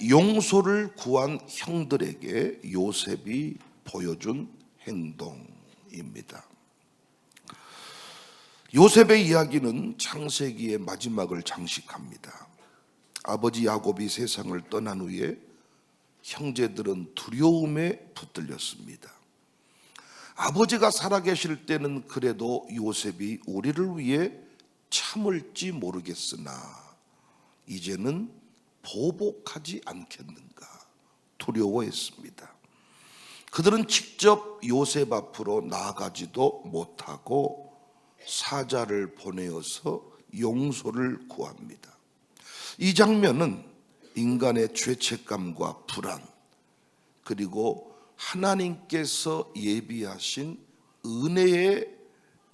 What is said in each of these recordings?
용서를 구한 형들에게 요셉이 보여준 행동입니다. 요셉의 이야기는 창세기의 마지막을 장식합니다. 아버지 야곱이 세상을 떠난 후에 형제들은 두려움에 붙들렸습니다. 아버지가 살아계실 때는 그래도 요셉이 우리를 위해 참을지 모르겠으나 이제는 보복하지 않겠는가 두려워했습니다. 그들은 직접 요셉 앞으로 나아가지도 못하고 사자를 보내어서 용서를 구합니다. 이 장면은 인간의 죄책감과 불안, 그리고 하나님께서 예비하신 은혜의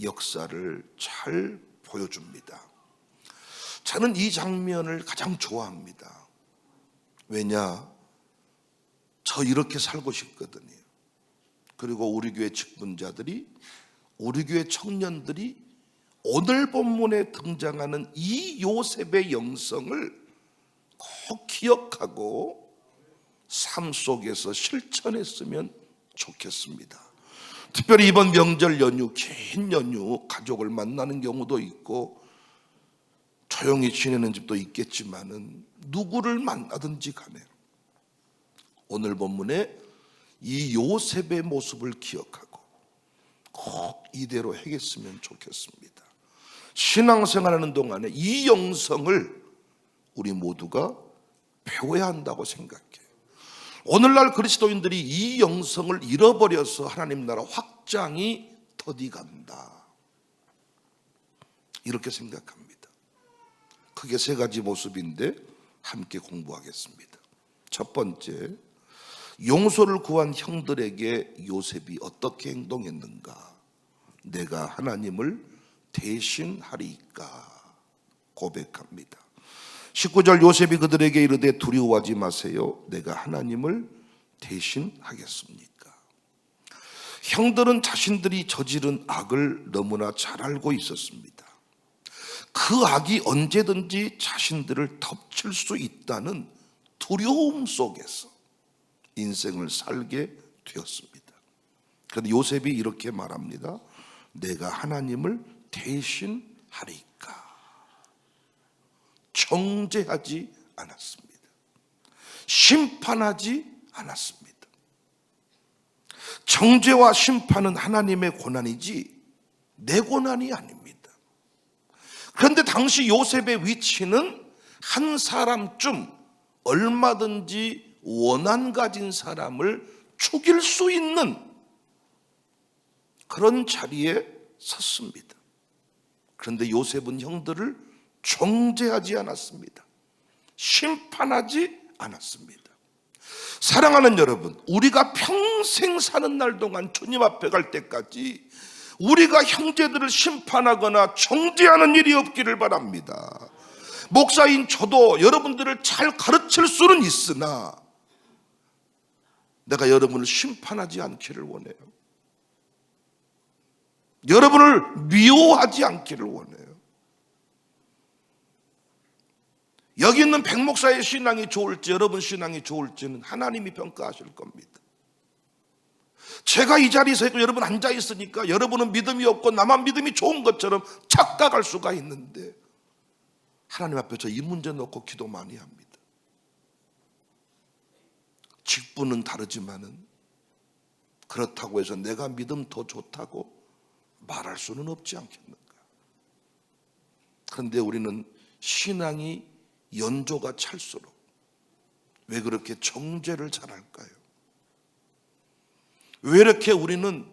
역사를 잘 보여줍니다. 저는 이 장면을 가장 좋아합니다. 왜냐? 저 이렇게 살고 싶거든요. 그리고 우리 교회 직분자들이, 우리 교회 청년들이 오늘 본문에 등장하는 이 요셉의 영성을 꼭 기억하고 삶 속에서 실천했으면 좋겠습니다. 특별히 이번 명절 연휴, 긴 연휴 가족을 만나는 경우도 있고 조용히 지내는 집도 있겠지만은 누구를 만나든지 간에 오늘 본문에 이 요셉의 모습을 기억하고 꼭 이대로 해겠으면 좋겠습니다. 신앙생활하는 동안에 이 영성을 우리 모두가 배워야 한다고 생각해요. 오늘날 그리스도인들이 이 영성을 잃어버려서 하나님 나라 확장이 더디간다, 이렇게 생각합니다. 크게 세 가지 모습인데 함께 공부하겠습니다. 첫 번째, 용서를 구한 형들에게 요셉이 어떻게 행동했는가? 내가 하나님을 대신하리까 고백합니다. 19절, 요셉이 그들에게 이르되 두려워하지 마세요. 내가 하나님을 대신하겠습니까? 형들은 자신들이 저지른 악을 너무나 잘 알고 있었습니다. 그 악이 언제든지 자신들을 덮칠 수 있다는 두려움 속에서 인생을 살게 되었습니다. 그런데 요셉이 이렇게 말합니다. 내가 하나님을 대신하리까. 정죄하지 않았습니다. 심판하지 않았습니다. 정죄와 심판은 하나님의 고난이지 내 고난이 아닙니다. 그런데 당시 요셉의 위치는 한 사람쯤 얼마든지 원한 가진 사람을 죽일 수 있는 그런 자리에 섰습니다. 그런데 요셉은 형들을 정죄하지 않았습니다. 심판하지 않았습니다. 사랑하는 여러분, 우리가 평생 사는 날 동안 주님 앞에 갈 때까지 우리가 형제들을 심판하거나 정죄하는 일이 없기를 바랍니다. 목사인 저도 여러분들을 잘 가르칠 수는 있으나 내가 여러분을 심판하지 않기를 원해요. 여러분을 미워하지 않기를 원해요. 여기 있는 백 목사의 신앙이 좋을지 여러분 신앙이 좋을지는 하나님이 평가하실 겁니다. 제가 이 자리에서 있고 여러분 앉아 있으니까 여러분은 믿음이 없고 나만 믿음이 좋은 것처럼 착각할 수가 있는데 하나님 앞에 저 이 문제 놓고 기도 많이 합니다. 직분은 다르지만은 그렇다고 해서 내가 믿음 더 좋다고 말할 수는 없지 않겠는가. 그런데 우리는 신앙이 연조가 찰수록 왜 그렇게 정죄를 잘할까요? 왜 이렇게 우리는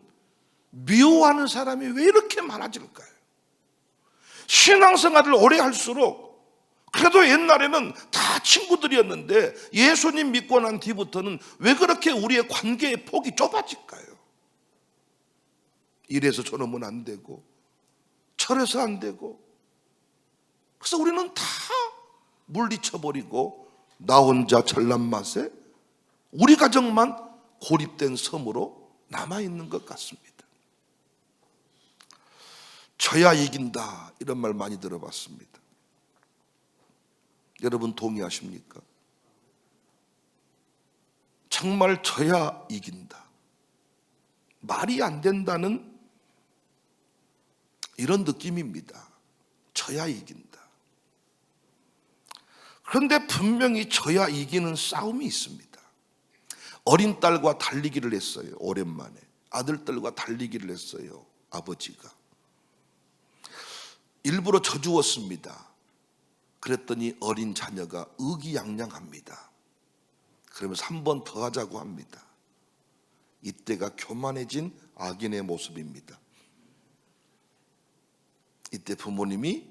미워하는 사람이 왜 이렇게 많아질까요? 신앙생활을 오래 할수록 그래도 옛날에는 다 친구들이었는데 예수님 믿고 난 뒤부터는 왜 그렇게 우리의 관계의 폭이 좁아질까요? 이래서 저놈은 안 되고 저래서 안 되고, 그래서 우리는 다 물리쳐버리고 나 혼자 잘난 맛에 우리 가정만 고립된 섬으로 남아있는 것 같습니다. 져야 이긴다 이런 말 많이 들어봤습니다. 여러분 동의하십니까? 정말 져야 이긴다, 말이 안 된다는 이런 느낌입니다. 져야 이긴다. 그런데 분명히 져야 이기는 싸움이 있습니다. 어린 딸과 달리기를 했어요. 오랜만에 아들들과 달리기를 했어요. 아버지가 일부러 져주었습니다. 그랬더니 어린 자녀가 의기양양합니다. 그러면서 한 번 더 하자고 합니다. 이때가 교만해진 악인의 모습입니다. 이때 부모님이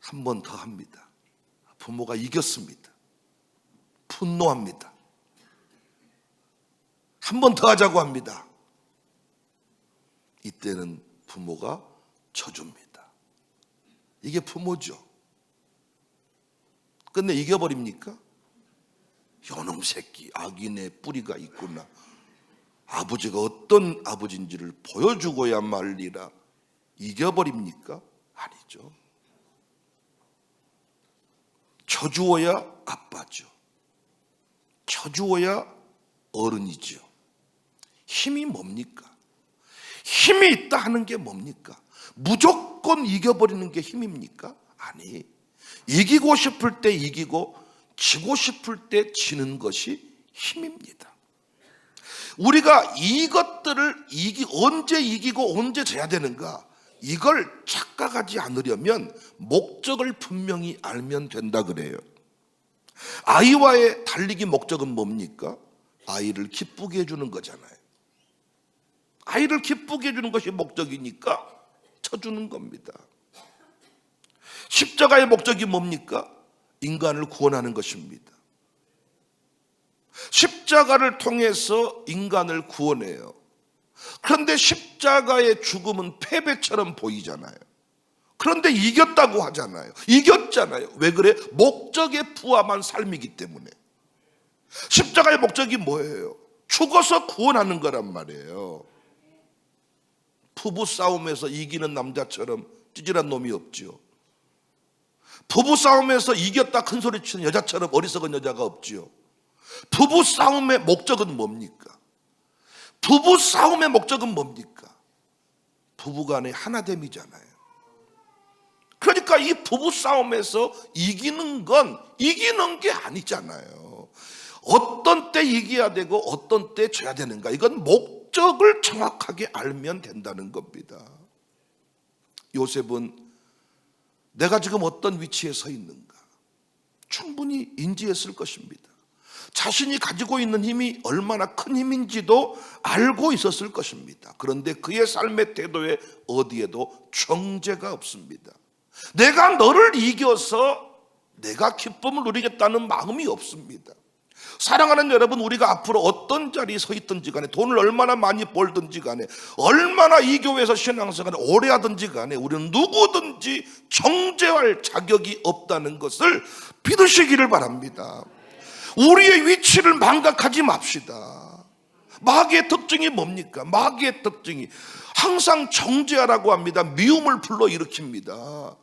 한 번 더 합니다. 부모가 이겼습니다. 분노합니다. 한 번 더 하자고 합니다. 이때는 부모가 져줍니다. 이게 부모죠. 끝내 이겨버립니까? 요놈 새끼, 악인의 뿌리가 있구나. 아버지가 어떤 아버지인지를 보여주고야 말리라. 이겨버립니까? 아니죠. 져주어야 아빠죠. 져주어야 어른이죠. 힘이 뭡니까? 힘이 있다 하는 게 뭡니까? 무조건 이겨버리는 게 힘입니까? 아니, 이기고 싶을 때 이기고 지고 싶을 때 지는 것이 힘입니다. 우리가 이것들을 언제 이기고 언제 져야 되는가, 이걸 착각하지 않으려면 목적을 분명히 알면 된다 그래요. 아이와의 달리기 목적은 뭡니까? 아이를 기쁘게 해주는 거잖아요. 아이를 기쁘게 해주는 것이 목적이니까 쳐주는 겁니다. 십자가의 목적이 뭡니까? 인간을 구원하는 것입니다. 십자가를 통해서 인간을 구원해요. 그런데 십자가의 죽음은 패배처럼 보이잖아요. 그런데 이겼다고 하잖아요. 이겼잖아요. 왜 그래? 목적에 부합한 삶이기 때문에. 십자가의 목적이 뭐예요? 죽어서 구원하는 거란 말이에요. 부부 싸움에서 이기는 남자처럼 찌질한 놈이 없지요. 부부 싸움에서 이겼다 큰 소리 치는 여자처럼 어리석은 여자가 없지요. 부부 싸움의 목적은 뭡니까? 부부 싸움의 목적은 뭡니까? 부부간의 하나됨이잖아요. 그러니까 이 부부 싸움에서 이기는 건 이기는 게 아니잖아요. 어떤 때 이겨야 되고 어떤 때 져야 되는가, 이건 목적을 정확하게 알면 된다는 겁니다. 요셉은 내가 지금 어떤 위치에 서 있는가 충분히 인지했을 것입니다. 자신이 가지고 있는 힘이 얼마나 큰 힘인지도 알고 있었을 것입니다. 그런데 그의 삶의 태도에 어디에도 정죄가 없습니다. 내가 너를 이겨서 내가 기쁨을 누리겠다는 마음이 없습니다. 사랑하는 여러분, 우리가 앞으로 어떤 자리에 서 있든지 간에, 돈을 얼마나 많이 벌든지 간에, 얼마나 이 교회에서 신앙생활을 오래 하든지 간에, 우리는 누구든지 정죄할 자격이 없다는 것을 믿으시기를 바랍니다. 우리의 위치를 망각하지 맙시다. 마귀의 특징이 뭡니까? 마귀의 특징이 항상 정죄하라고 합니다. 미움을 불러일으킵니다.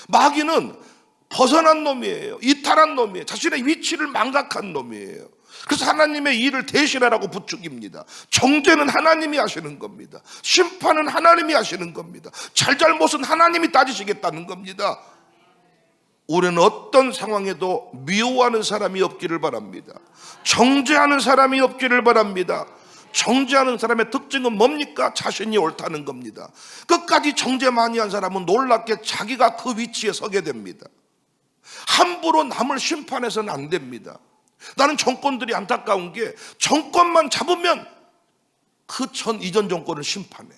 마귀는 벗어난 놈이에요. 이탈한 놈이에요. 자신의 위치를 망각한 놈이에요. 그래서 하나님의 일을 대신하라고 부추깁니다. 정죄는 하나님이 하시는 겁니다. 심판은 하나님이 하시는 겁니다. 잘잘못은 하나님이 따지시겠다는 겁니다. 우리는 어떤 상황에도 미워하는 사람이 없기를 바랍니다. 정죄하는 사람이 없기를 바랍니다. 정죄하는 사람의 특징은 뭡니까? 자신이 옳다는 겁니다. 끝까지 정죄 많이 한 사람은 놀랍게 자기가 그 위치에 서게 됩니다. 함부로 남을 심판해서는 안 됩니다. 나는 정권들이 안타까운 게 정권만 잡으면 그 이전 정권을 심판해.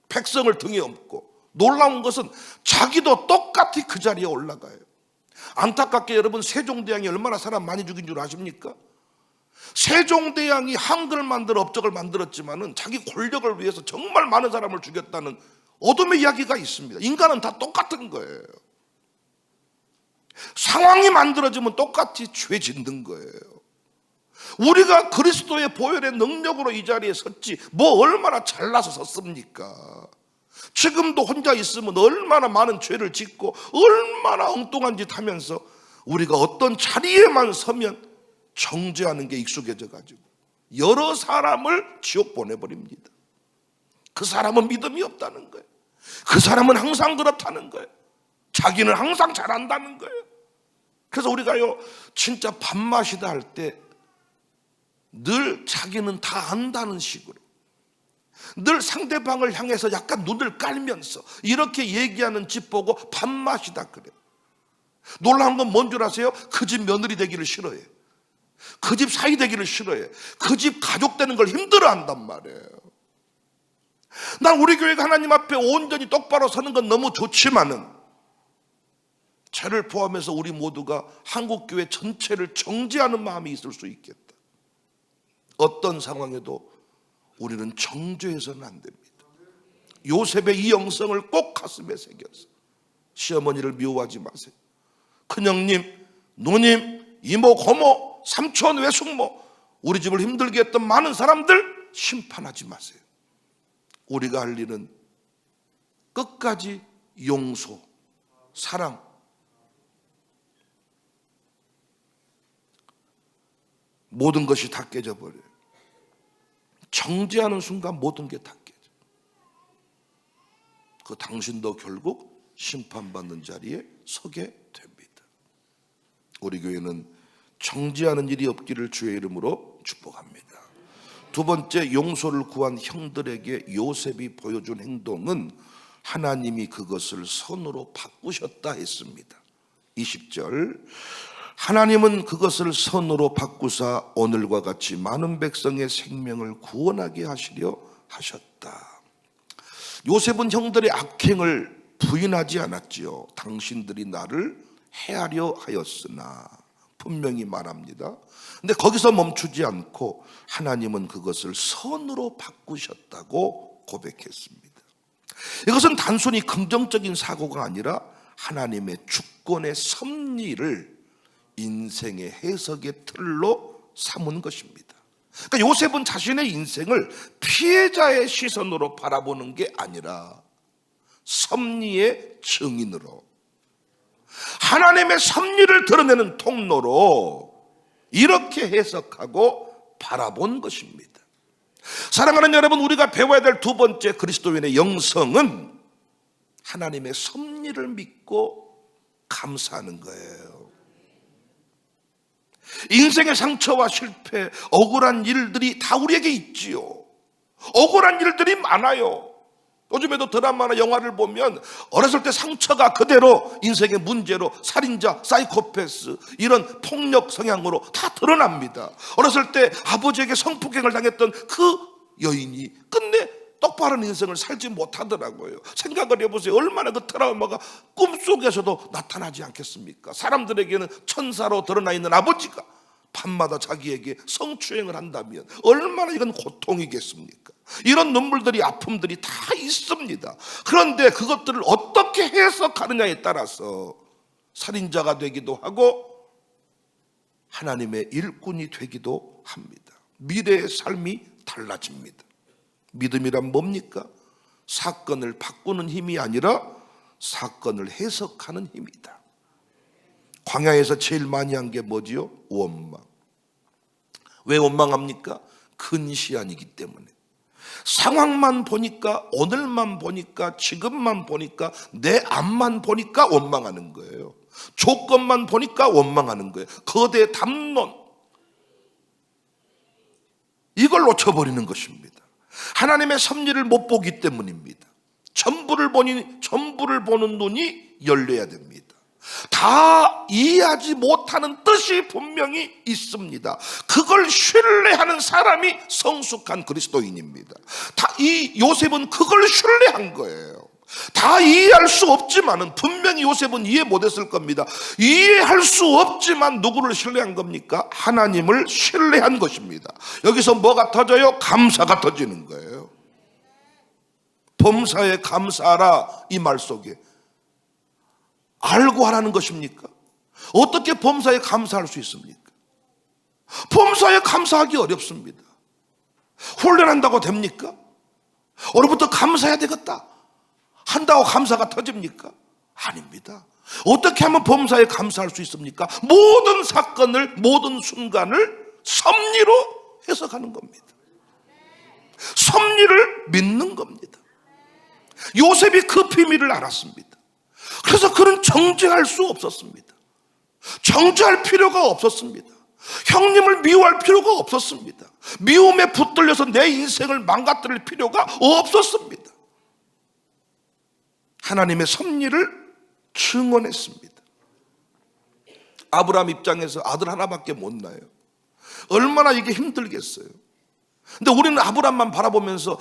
백성을 등에 업고, 놀라운 것은 자기도 똑같이 그 자리에 올라가요. 안타깝게 여러분, 세종대왕이 얼마나 사람 많이 죽인 줄 아십니까? 세종대왕이 한글 만들어 업적을 만들었지만은 자기 권력을 위해서 정말 많은 사람을 죽였다는 어둠의 이야기가 있습니다. 인간은 다 똑같은 거예요. 상황이 만들어지면 똑같이 죄 짓는 거예요. 우리가 그리스도의 보혈의 능력으로 이 자리에 섰지 뭐 얼마나 잘나서 섰습니까? 지금도 혼자 있으면 얼마나 많은 죄를 짓고 얼마나 엉뚱한 짓 하면서 우리가 어떤 자리에만 서면 정죄하는 게 익숙해져 가지고 여러 사람을 지옥 보내버립니다. 그 사람은 믿음이 없다는 거예요. 그 사람은 항상 그렇다는 거예요. 자기는 항상 잘한다는 거예요. 그래서 우리가요, 진짜 밥맛이다 할 때 늘 자기는 다 안다는 식으로, 늘 상대방을 향해서 약간 눈을 깔면서 이렇게 얘기하는 집 보고 밥맛이다 그래요. 놀라운 건 뭔 줄 아세요? 그 집 며느리 되기를 싫어해요. 그 집 사위 되기를 싫어해요. 그 집 가족 되는 걸 힘들어한단 말이에요. 난 우리 교회가 하나님 앞에 온전히 똑바로 서는 건 너무 좋지만은 저를 포함해서 우리 모두가 한국교회 전체를 정죄하는 마음이 있을 수 있겠다. 어떤 상황에도 우리는 정죄해서는 안 됩니다. 요셉의 이 영성을 꼭 가슴에 새겨서 시어머니를 미워하지 마세요. 큰형님, 누님, 이모, 고모, 삼촌, 외숙모, 우리 집을 힘들게 했던 많은 사람들 심판하지 마세요. 우리가 할 일은 끝까지 용서, 사랑. 모든 것이 다 깨져버려요. 정죄하는 순간 모든 게 다 깨져. 그 당신도 결국 심판받는 자리에 서게 됩니다. 우리 교회는 정죄하는 일이 없기를 주의 이름으로 축복합니다. 두 번째, 용서를 구한 형들에게 요셉이 보여준 행동은 하나님이 그것을 선으로 바꾸셨다 했습니다. 20절, 하나님은 그것을 선으로 바꾸사 오늘과 같이 많은 백성의 생명을 구원하게 하시려 하셨다. 요셉은 형들의 악행을 부인하지 않았지요. 당신들이 나를 해하려 하였으나, 분명히 말합니다. 근데 거기서 멈추지 않고 하나님은 그것을 선으로 바꾸셨다고 고백했습니다. 이것은 단순히 긍정적인 사고가 아니라 하나님의 주권의 섭리를 인생의 해석의 틀로 삼은 것입니다. 그러니까 요셉은 자신의 인생을 피해자의 시선으로 바라보는 게 아니라 섭리의 증인으로, 하나님의 섭리를 드러내는 통로로 이렇게 해석하고 바라본 것입니다. 사랑하는 여러분, 우리가 배워야 될 두 번째 그리스도인의 영성은 하나님의 섭리를 믿고 감사하는 거예요. 인생의 상처와 실패, 억울한 일들이 다 우리에게 있지요. 억울한 일들이 많아요. 요즘에도 드라마나 영화를 보면 어렸을 때 상처가 그대로 인생의 문제로 살인자, 사이코패스, 이런 폭력 성향으로 다 드러납니다. 어렸을 때 아버지에게 성폭행을 당했던 그 여인이 끝내 똑바른 인생을 살지 못하더라고요. 생각을 해보세요. 얼마나 그 트라우마가 꿈속에서도 나타나지 않겠습니까? 사람들에게는 천사로 드러나 있는 아버지가 밤마다 자기에게 성추행을 한다면 얼마나 이건 고통이겠습니까? 이런 눈물들이, 아픔들이 다 있습니다. 그런데 그것들을 어떻게 해석하느냐에 따라서 살인자가 되기도 하고 하나님의 일꾼이 되기도 합니다. 미래의 삶이 달라집니다. 믿음이란 뭡니까? 사건을 바꾸는 힘이 아니라 사건을 해석하는 힘이다. 광야에서 제일 많이 한 게 뭐지요? 원망. 왜 원망합니까? 근시안이기 때문에. 상황만 보니까, 오늘만 보니까, 지금만 보니까, 내 앞만 보니까 원망하는 거예요. 조건만 보니까 원망하는 거예요. 거대 담론, 이걸 놓쳐버리는 것입니다. 하나님의 섭리를 못 보기 때문입니다. 전부를 보는 눈이 열려야 됩니다. 다 이해하지 못하는 뜻이 분명히 있습니다. 그걸 신뢰하는 사람이 성숙한 그리스도인입니다. 이 요셉은 그걸 신뢰한 거예요. 다 이해할 수 없지만은, 분명히 요셉은 이해 못했을 겁니다. 이해할 수 없지만 누구를 신뢰한 겁니까? 하나님을 신뢰한 것입니다. 여기서 뭐가 터져요? 감사가 터지는 거예요. 범사에 감사하라, 이 말 속에 알고 하라는 것입니까? 어떻게 범사에 감사할 수 있습니까? 범사에 감사하기 어렵습니다. 훈련한다고 됩니까? 오늘부터 감사해야 되겠다 한다고 감사가 터집니까? 아닙니다. 어떻게 하면 범사에 감사할 수 있습니까? 모든 사건을, 모든 순간을 섭리로 해석하는 겁니다. 섭리를 믿는 겁니다. 요셉이 그 비밀을 알았습니다. 그래서 그는 정죄할 수 없었습니다. 정죄할 필요가 없었습니다. 형님을 미워할 필요가 없었습니다. 미움에 붙들려서 내 인생을 망가뜨릴 필요가 없었습니다. 하나님의 섭리를 증언했습니다. 아브라함 입장에서 아들 하나밖에 못 낳아요. 얼마나 이게 힘들겠어요. 근데 우리는 아브라함만 바라보면서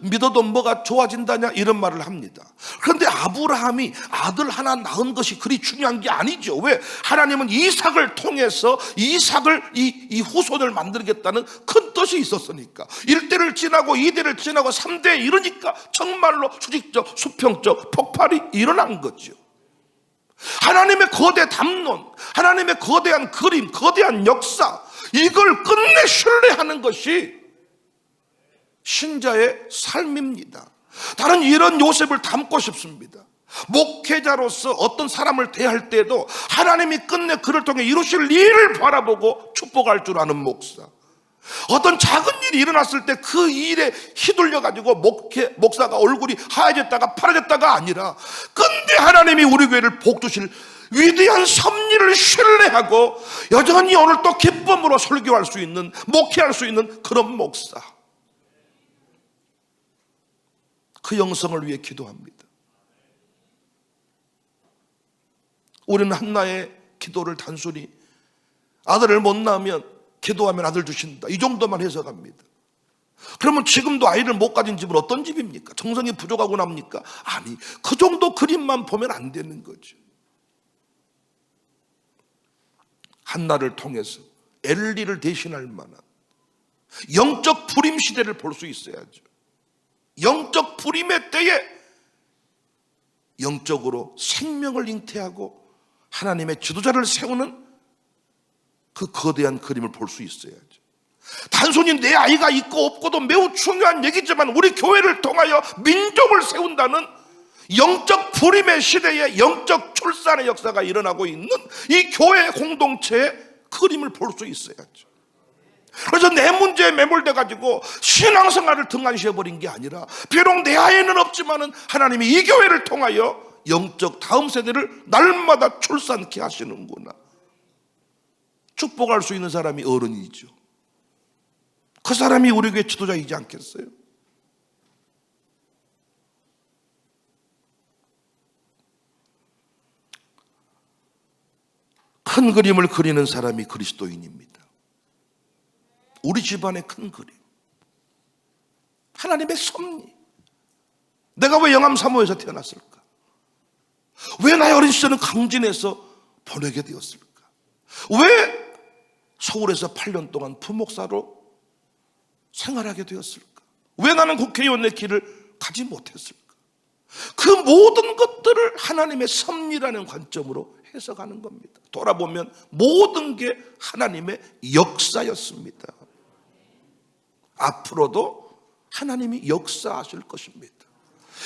믿어도 뭐가 좋아진다냐 이런 말을 합니다. 그런데 아브라함이 아들 하나 낳은 것이 그리 중요한 게 아니죠. 왜? 하나님은 이삭을 통해서 이삭을 이 후손을 만들겠다는 큰 뜻이 있었으니까. 1대를 지나고 2대를 지나고 3대 이러니까 정말로 수직적 수평적 폭발이 일어난 거죠. 하나님의 거대 담론, 하나님의 거대한 그림, 거대한 역사, 이걸 끝내 신뢰하는 것이 신자의 삶입니다. 다른 이런 요셉을 닮고 싶습니다. 목회자로서 어떤 사람을 대할 때에도 하나님이 끝내 그를 통해 이루실 일을 바라보고 축복할 줄 아는 목사. 어떤 작은 일이 일어났을 때 그 일에 휘둘려가지고 목사가 얼굴이 하얘졌다가 파래졌다가 아니라 끝내 하나님이 우리 교회를 복주실 위대한 섭리를 신뢰하고 여전히 오늘 또 기쁨으로 설교할 수 있는, 목회할 수 있는 그런 목사. 그 영성을 위해 기도합니다. 우리는 한나의 기도를 단순히 아들을 못 낳으면 기도하면 아들 주신다, 이 정도만 해석합니다. 그러면 지금도 아이를 못 가진 집은 어떤 집입니까? 정성이 부족하고 납니까? 아니, 그 정도 그림만 보면 안 되는 거죠. 한나를 통해서 엘리를 대신할 만한 영적 불임 시대를 볼 수 있어야죠. 영적 불임의 때에 영적으로 생명을 잉태하고 하나님의 지도자를 세우는 그 거대한 그림을 볼 수 있어야죠. 단순히 내 아이가 있고 없고도 매우 중요한 얘기지만 우리 교회를 통하여 민족을 세운다는 영적 불임의 시대에 영적 출산의 역사가 일어나고 있는 이 교회 공동체의 그림을 볼 수 있어야죠. 그래서 내 문제에 매몰돼 가지고 신앙생활을 등한시해버린 게 아니라 비록 내 아이는 없지만은 하나님이 이 교회를 통하여 영적 다음 세대를 날마다 출산케 하시는구나. 축복할 수 있는 사람이 어른이죠. 그 사람이 우리 교회 지도자이지 않겠어요? 큰 그림을 그리는 사람이 그리스도인입니다. 우리 집안의 큰 그림, 하나님의 섭리. 내가 왜 영암 사모에서 태어났을까? 왜 나의 어린 시절은 강진에서 보내게 되었을까? 왜 서울에서 8년 동안 부목사로 생활하게 되었을까? 왜 나는 국회의원의 길을 가지 못했을까? 그 모든 것들을 하나님의 섭리라는 관점으로 해석하는 겁니다. 돌아보면 모든 게 하나님의 역사였습니다. 앞으로도 하나님이 역사하실 것입니다.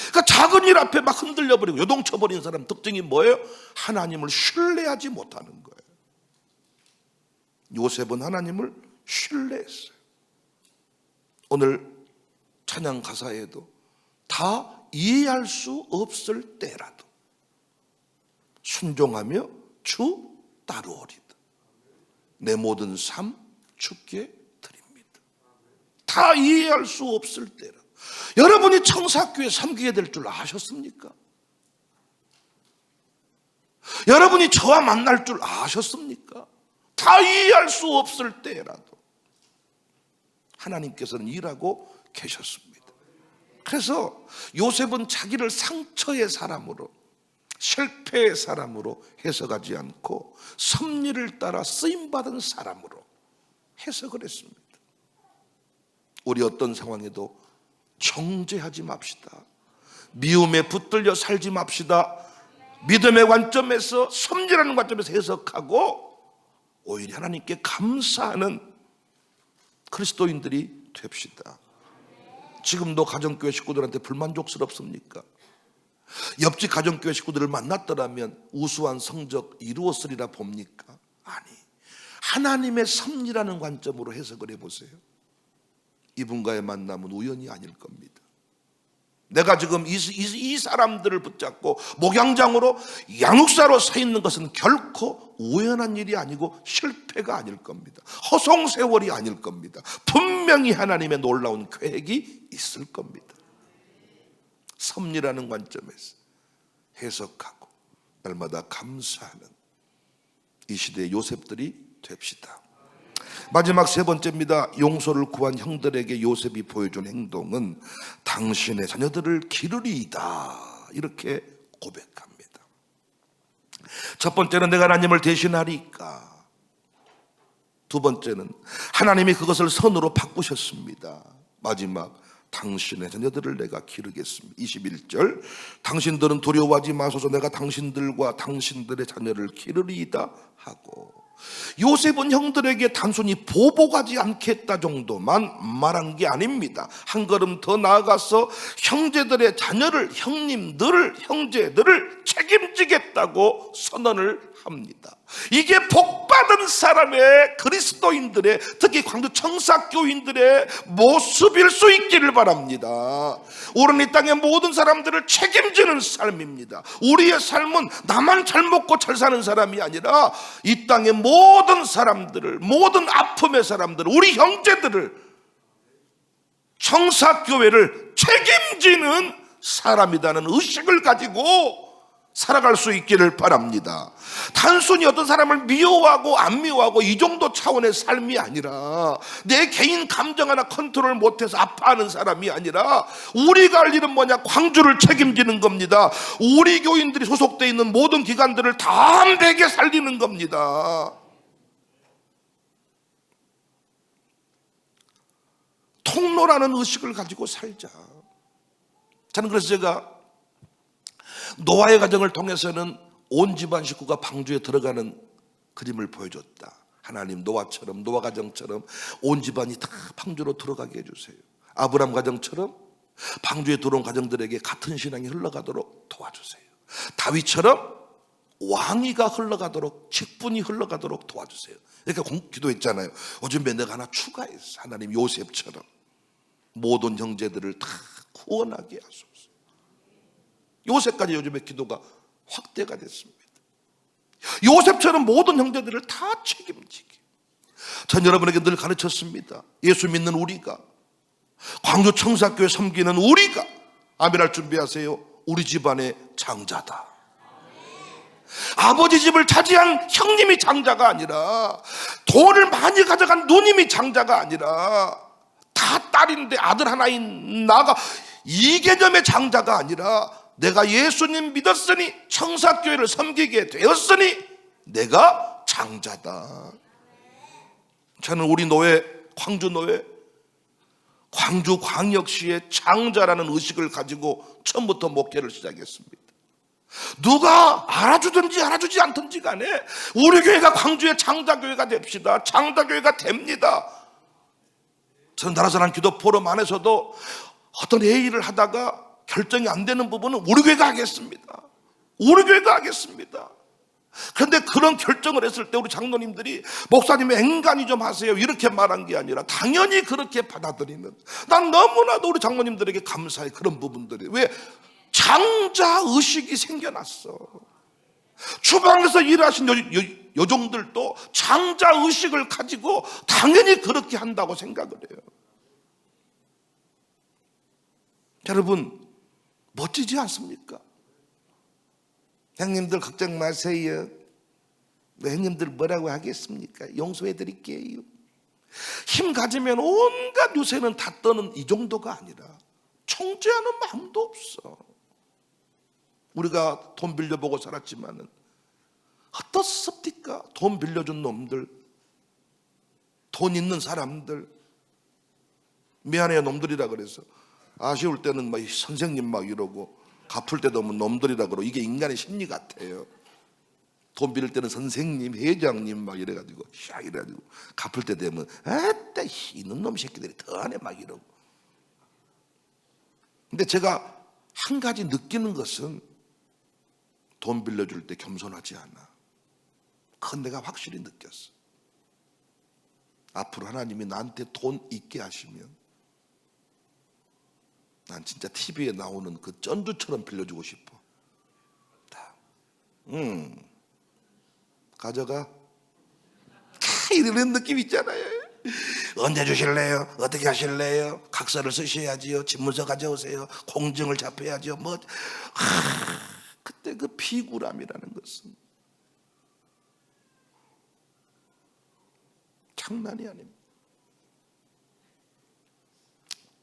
그러니까 작은 일 앞에 막 흔들려버리고 요동쳐버리는 사람 특징이 뭐예요? 하나님을 신뢰하지 못하는 거예요. 요셉은 하나님을 신뢰했어요. 오늘 찬양 가사에도 다 이해할 수 없을 때라도 순종하며 주 따르오리다. 내 모든 삶 주께 드립니다. 다 이해할 수 없을 때라. 여러분이 청사교회 섬기게 될 줄 아셨습니까? 여러분이 저와 만날 줄 아셨습니까? 다 이해할 수 없을 때라도 하나님께서는 일하고 계셨습니다. 그래서 요셉은 자기를 상처의 사람으로, 실패의 사람으로 해석하지 않고 섭리를 따라 쓰임받은 사람으로 해석을 했습니다. 우리 어떤 상황에도 정죄하지 맙시다. 미움에 붙들려 살지 맙시다. 믿음의 관점에서, 섭리라는 관점에서 해석하고 오히려 하나님께 감사하는 그리스도인들이 됩시다. 지금도 가정교회 식구들한테 불만족스럽습니까? 옆집 가정교회 식구들을 만났더라면 우수한 성적 이루었으리라 봅니까? 아니, 하나님의 섭리라는 관점으로 해석을 해보세요. 이분과의 만남은 우연이 아닐 겁니다. 내가 지금 이 사람들을 붙잡고 목양장으로 양육사로 서 있는 것은 결코 우연한 일이 아니고 실패가 아닐 겁니다. 허송세월이 아닐 겁니다. 분명히 하나님의 놀라운 계획이 있을 겁니다. 섭리라는 관점에서 해석하고 날마다 감사하는 이 시대의 요셉들이 됩시다. 마지막 세 번째입니다. 용서를 구한 형들에게 요셉이 보여준 행동은 당신의 자녀들을 기르리이다, 이렇게 고백합니다. 첫 번째는 내가 하나님을 대신하리까. 두 번째는 하나님이 그것을 선으로 바꾸셨습니다. 마지막, 당신의 자녀들을 내가 기르겠습니다. 21절, 당신들은 두려워하지 마소서, 내가 당신들과 당신들의 자녀를 기르리이다 하고, 요셉은 형들에게 단순히 보복하지 않겠다 정도만 말한 게 아닙니다. 한 걸음 더 나아가서 형제들의 자녀를, 형님들을, 형제들을 책임지겠다고 선언을 합니다. 이게 복받은 사람의, 그리스도인들의, 특히 광주 청사교인들의 모습일 수 있기를 바랍니다. 우리는 이 땅의 모든 사람들을 책임지는 삶입니다. 우리의 삶은 나만 잘 먹고 잘 사는 사람이 아니라 이 땅의 모든 사람들을, 모든 아픔의 사람들을, 우리 형제들을, 청사교회를 책임지는 사람이라는 의식을 가지고 살아갈 수 있기를 바랍니다. 단순히 어떤 사람을 미워하고 안 미워하고 이 정도 차원의 삶이 아니라, 내 개인 감정 하나 컨트롤 못해서 아파하는 사람이 아니라, 우리가 할 일은 뭐냐? 광주를 책임지는 겁니다. 우리 교인들이 소속되어 있는 모든 기관들을 담대하게 살리는 겁니다. 통로라는 의식을 가지고 살자. 저는 그래서 제가 노아의 가정을 통해서는 온 집안 식구가 방주에 들어가는 그림을 보여줬다. 하나님 노아처럼, 노아 가정처럼 온 집안이 다 방주로 들어가게 해주세요. 아브람 가정처럼 방주에 들어온 가정들에게 같은 신앙이 흘러가도록 도와주세요. 다윗처럼 왕위가 흘러가도록, 직분이 흘러가도록 도와주세요. 이렇게 기도했잖아요. 요즘에 내가 하나 추가했어. 하나님 요셉처럼 모든 형제들을 다 구원하게 하소서. 요셉까지 요즘에 기도가 확대가 됐습니다. 요셉처럼 모든 형제들을 다 책임지게. 전 여러분에게 늘 가르쳤습니다. 예수 믿는 우리가, 광주 청사교회 섬기는 우리가 아멘할 준비하세요. 우리 집안의 장자다. 아버지 집을 차지한 형님이 장자가 아니라, 돈을 많이 가져간 누님이 장자가 아니라, 다 딸인데 아들 하나인 나가, 이 개념의 장자가 아니라, 내가 예수님 믿었으니, 청사교회를 섬기게 되었으니 내가 장자다. 저는 우리 노회, 광주 노회, 광주 광역시의 장자라는 의식을 가지고 처음부터 목회를 시작했습니다. 누가 알아주든지 알아주지 않든지 간에 우리 교회가 광주의 장자교회가 됩시다. 장자교회가 됩니다. 저는 나라사랑 기도 포럼 안에서도 어떤 회의를 하다가 결정이 안 되는 부분은 우리 교회가 하겠습니다. 우리 교회가 하겠습니다. 그런데 그런 결정을 했을 때 우리 장로님들이, 목사님의 앵간히 좀 하세요, 이렇게 말한 게 아니라 당연히 그렇게 받아들이는, 난 너무나도 우리 장로님들에게 감사해. 그런 부분들이. 왜? 장자 의식이 생겨났어. 주방에서 일하신 여종들도 장자 의식을 가지고 당연히 그렇게 한다고 생각을 해요. 여러분, 멋지지 않습니까? 형님들 걱정 마세요. 형님들 뭐라고 하겠습니까? 용서해 드릴게요. 힘 가지면 온갖 요새는 다 떠는 이 정도가 아니라 통제하는 마음도 없어. 우리가 돈 빌려보고 살았지만은 어떻습니까? 돈 빌려준 놈들, 돈 있는 사람들, 미안해요 놈들이라 그래서, 아쉬울 때는 막 선생님 막 이러고, 갚을 때도 뭐 놈들이라 그러고, 이게 인간의 심리 같아요. 돈 빌릴 때는 선생님, 회장님 막 이래가지고 샤 이래가지고, 갚을 때 되면 아따 이놈 새끼들이 더하네 막 이러고. 근데 제가 한 가지 느끼는 것은 돈 빌려줄 때 겸손하지 않아. 그건 내가 확실히 느꼈어. 앞으로 하나님이 나한테 돈 있게 하시면 난 진짜 TV에 나오는 그 쩐주처럼 빌려주고 싶어. 가져가. 이런 느낌 있잖아요. 언제 주실래요? 어떻게 하실래요? 각서를 쓰셔야지요. 집문서 가져오세요. 공증을 잡혀야지요. 그때 그 비굴함이라는 것은 장난이 아닙니다.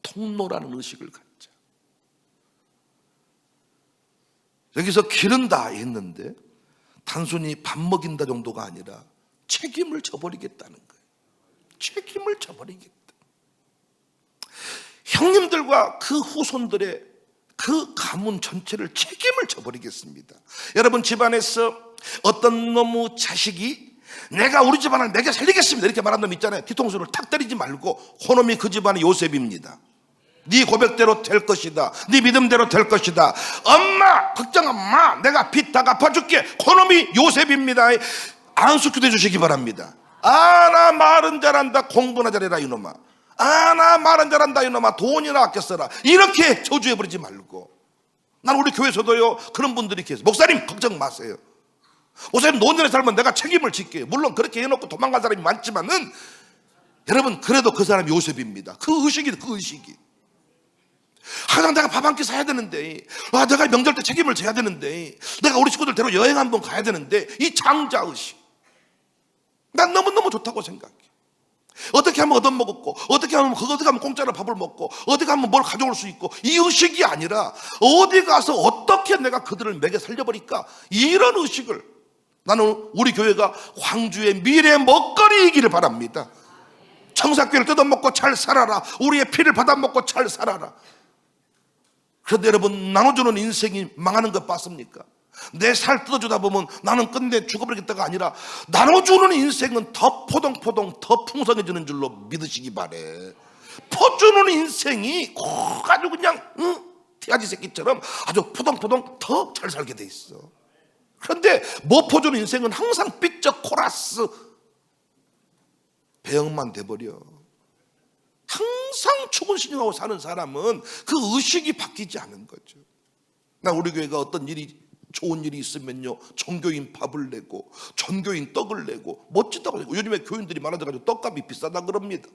통로라는 의식을 갖자. 여기서 기른다 했는데 단순히 밥 먹인다 정도가 아니라 책임을 져버리겠다는 거예요. 책임을 져버리겠다. 형님들과 그 후손들의 그 가문 전체를 책임을 져버리겠습니다. 여러분 집안에서 어떤 놈의 자식이 내가 우리 집안을 먹여 살리겠습니다 이렇게 말한 놈 있잖아요. 뒤통수를 탁 때리지 말고 그놈이 그 집안의 요셉입니다. 네 고백대로 될 것이다. 네 믿음대로 될 것이다. 엄마 걱정하지 마. 내가 빚 다 갚아줄게. 그놈이 요셉입니다. 안수기도 해주시기 바랍니다. 나 말은 잘한다. 공부나 잘해라 이놈아. 나 말은 잘한다 이놈아. 돈이나 아껴 써라. 이렇게 저주해버리지 말고. 난 우리 교회에서도요 그런 분들이 계세요. 목사님 걱정 마세요. 목사님 노년에 살면 내가 책임을 질게요. 물론 그렇게 해놓고 도망간 사람이 많지만은 여러분 그래도 그 사람이 요셉입니다. 그 의식이 그 의식이. 항상 내가 밥 한 끼 사야 되는데, 내가 명절 때 책임을 져야 되는데, 내가 우리 친구들 데리고 여행 한번 가야 되는데, 이 장자의식 난 너무너무 좋다고 생각해. 어떻게 하면 얻어먹었고, 어떻게 하면 공짜로 밥을 먹고, 어떻게 하면 뭘 가져올 수 있고, 이 의식이 아니라 어디 가서 어떻게 내가 그들을 먹여 살려버릴까, 이런 의식을 나는 우리 교회가 광주의 미래 먹거리이기를 바랍니다. 청사교회를 뜯어먹고 잘 살아라. 우리의 피를 받아먹고 잘 살아라. 그런데 여러분 나눠주는 인생이 망하는 것 봤습니까? 내 살 뜯어주다 보면 나는 끝내 죽어버리겠다가 아니라 나눠주는 인생은 더 포동포동 더 풍성해지는 줄로 믿으시기 바래. 퍼주는 인생이 아주 그냥 태아지 새끼처럼 아주 포동포동 더 잘 살게 돼 있어. 그런데 못 퍼주는 인생은 항상 삐쩍 코러스 배역만 돼버려. 항상 죽은 신용하고 사는 사람은 그 의식이 바뀌지 않은 거죠. 나 우리 교회가 어떤 일이 좋은 일이 있으면요 종교인 밥을 내고 전교인 떡을 내고 멋지다고 생각해요. 요즘에 교인들이 많아져가지고 떡값이 비싸다 그럽니다.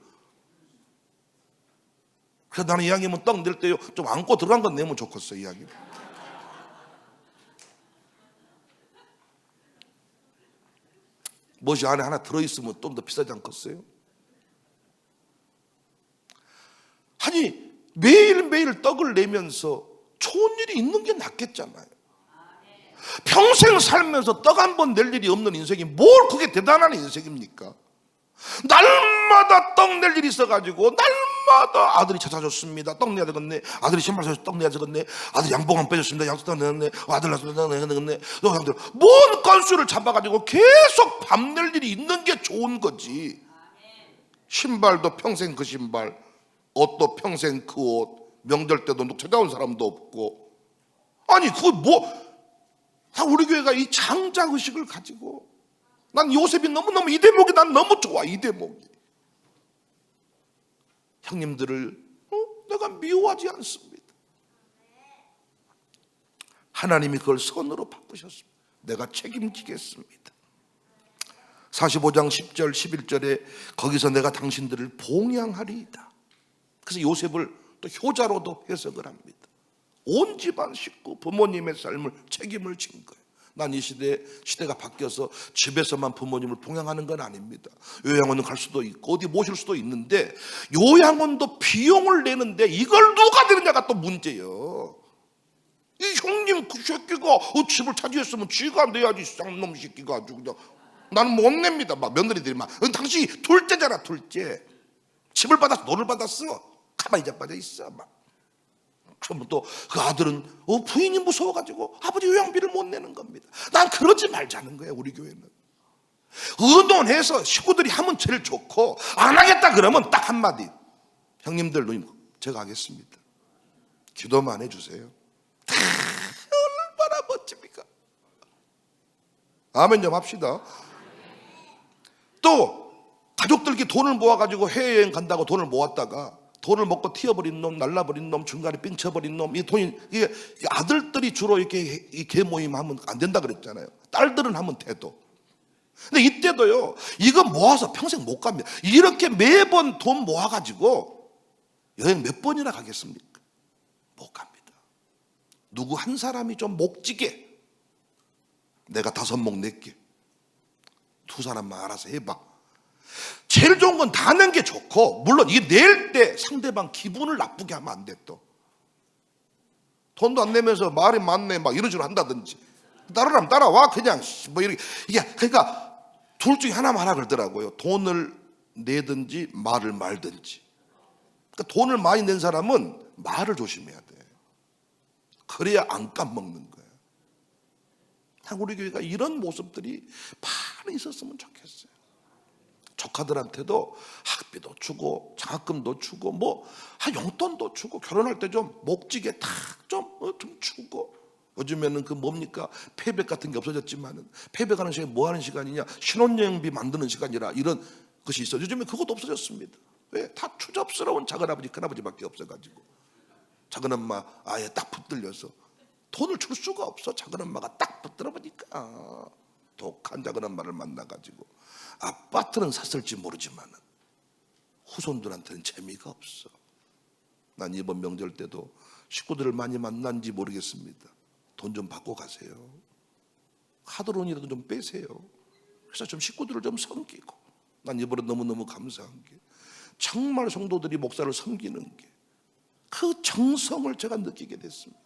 그래서 나는 이왕이면 떡 낼 때요 좀 안고 들어간 건 내면 좋겠어. 이야기 멋이 안에 하나 들어있으면 좀 더 비싸지 않겠어요? 아니 매일매일 떡을 내면서 좋은 일이 있는 게 낫겠잖아요. 평생 살면서 떡 한 번 낼 일이 없는 인생이 뭘 그게 대단한 인생입니까? 날마다 떡 낼 일이 있어가지고 날마다 아들이 차 사줬습니다. 떡 내야 되겠네. 아들이 신발 사줘서 떡 내야 되겠네. 아들이 양복만 빼줬습니다. 양복 떡 내겠네. 아들 낳았으면 떡 내야 되겠네. 뭔 건수를 잡아가지고 계속 밥 낼 일이 있는 게 좋은 거지. 신발도 평생 그 신발, 옷도 평생 그 옷, 명절 때도 찾아온 사람도 없고. 아니 그거 우리 교회가 이 장자의식을 가지고 난 요셉이 너무너무 이 대목이 난 너무 좋아. 이 대목이 형님들을 내가 미워하지 않습니다. 하나님이 그걸 선으로 바꾸셨습니다. 내가 책임지겠습니다. 45장 10절 11절에 거기서 내가 당신들을 봉양하리이다. 그래서 요셉을 또 효자로도 해석을 합니다. 온 집안 식구 부모님의 삶을 책임을 진 거예요. 난 이 시대가 바뀌어서 집에서만 부모님을 봉양하는 건 아닙니다. 요양원은 갈 수도 있고 어디 모실 수도 있는데 요양원도 비용을 내는데 이걸 누가 되느냐가 또 문제예요. 이 형님 그 새끼가 집을 차지했으면 지가 내야지. 쌍놈 새끼가 아주 그냥 나는 못 냅니다. 막 며느리들이 막 당신이 둘째잖아. 둘째 집을 받았어. 돈을 받았어. 가만히 자빠져 있어. 막 그러면 또 그 아들은 부인이 무서워가지고 아버지 요양비를 못 내는 겁니다. 난 그러지 말자는 거야. 우리 교회는 의논해서 식구들이 하면 제일 좋고 안 하겠다 그러면 딱 한마디 형님들 누님 제가 하겠습니다. 기도만 해주세요. 얼마나 멋집니까? 아멘 좀 합시다. 또 가족들끼리 돈을 모아가지고 해외여행 간다고 돈을 모았다가 돈을 먹고 튀어버린 놈, 날라버린 놈, 중간에 삥쳐버린 놈, 이 돈이, 이게 아들들이 주로 이렇게 이 계모임 하면 안 된다 그랬잖아요. 딸들은 하면 돼도. 근데 이때도요, 이거 모아서 평생 못 갑니다. 이렇게 매번 돈 모아가지고 여행 몇 번이나 가겠습니까? 못 갑니다. 누구 한 사람이 좀 목지게, 내가 5목 낼게, 2사람만 알아서 해봐. 제일 좋은 건 다 낸 게 좋고, 물론 이게 낼 때 상대방 기분을 나쁘게 하면 안 돼. 또 돈도 안 내면서 말이 많네 막 이런 식으로 한다든지, 따라라면 따라와 그냥 뭐 이렇게. 이게 그러니까 둘 중에 하나만 하라 그러더라고요. 돈을 내든지 말을 말든지. 그러니까 돈을 많이 낸 사람은 말을 조심해야 돼. 그래야 안 까먹는 거예요. 우리 교회가 이런 모습들이 많이 있었으면 좋겠어요. 조카들한테도 학비도 주고 장학금도 주고 뭐 용돈도 주고, 결혼할 때 좀 목지게 탁 좀 주고. 요즘에는 그 뭡니까, 패백 같은 게 없어졌지만은, 패백하는 시간이 뭐 하는 시간이냐, 신혼여행비 만드는 시간이라 이런 것이 있어요. 요즘에 그것도 없어졌습니다. 왜? 다 추잡스러운 작은아버지 큰아버지밖에 없어가지고 작은엄마 아예 딱 붙들려서 돈을 줄 수가 없어. 작은엄마가 딱 붙들어 보니까 독한 작은엄마를 만나가지고 아파트는 샀을지 모르지만 후손들한테는 재미가 없어. 난 이번 명절 때도 식구들을 많이 만난지 모르겠습니다. 돈 좀 받고 가세요. 카드론이라도 좀 빼세요. 그래서 좀 식구들을 좀 섬기고. 난 이번에 너무너무 감사한 게, 정말 성도들이 목사를 섬기는 게, 그 정성을 제가 느끼게 됐습니다.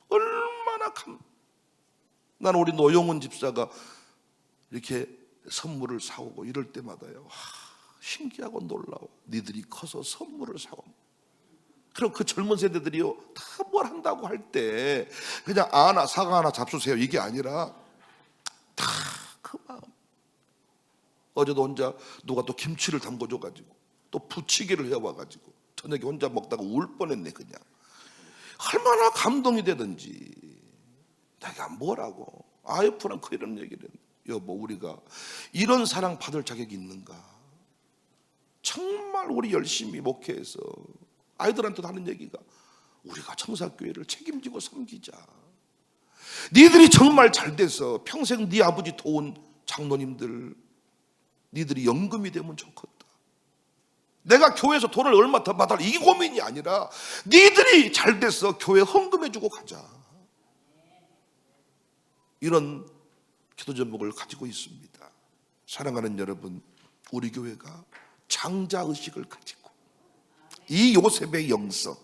얼마나 난 우리 노영훈 집사가 이렇게 선물을 사오고 이럴 때마다요, 신기하고 놀라워. 니들이 커서 선물을 사고. 그럼 그 젊은 세대들이요, 다 뭘 한다고 할 때 그냥 사과 하나 잡수세요 이게 아니라 다 그 마음. 어제도 혼자 누가 또 김치를 담궈줘가지고 또 부치기를 해와가지고 저녁에 혼자 먹다가 울 뻔했네. 그냥 얼마나 감동이 되든지. 내가 뭐라고 IF랑 이런 얘기를 했는데, 여보 우리가 이런 사랑 받을 자격이 있는가. 정말 우리 열심히 목회해서 아이들한테도 하는 얘기가, 우리가 청사교회를 책임지고 섬기자. 니들이 정말 잘 돼서 평생 네 아버지 도운 장로님들, 니들이 연금이 되면 좋겠다. 내가 교회에서 돈을 얼마 더 받아라 이 고민이 아니라 니들이 잘 돼서 교회 헌금해주고 가자. 이런 기도 제목을 가지고 있습니다. 사랑하는 여러분, 우리 교회가 장자의식을 가지고 이 요셉의 영성,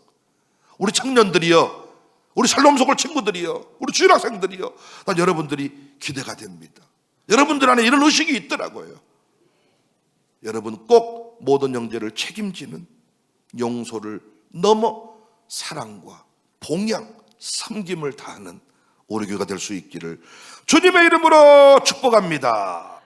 우리 청년들이여, 우리 샬롬소굴 친구들이여, 우리 주일학생들이여, 난 여러분들이 기대가 됩니다. 여러분들 안에 이런 의식이 있더라고요. 여러분 꼭 모든 형제를 책임지는, 용서를 넘어 사랑과 봉양, 섬김을 다하는 우리 교회가 될 수 있기를 주님의 이름으로 축복합니다.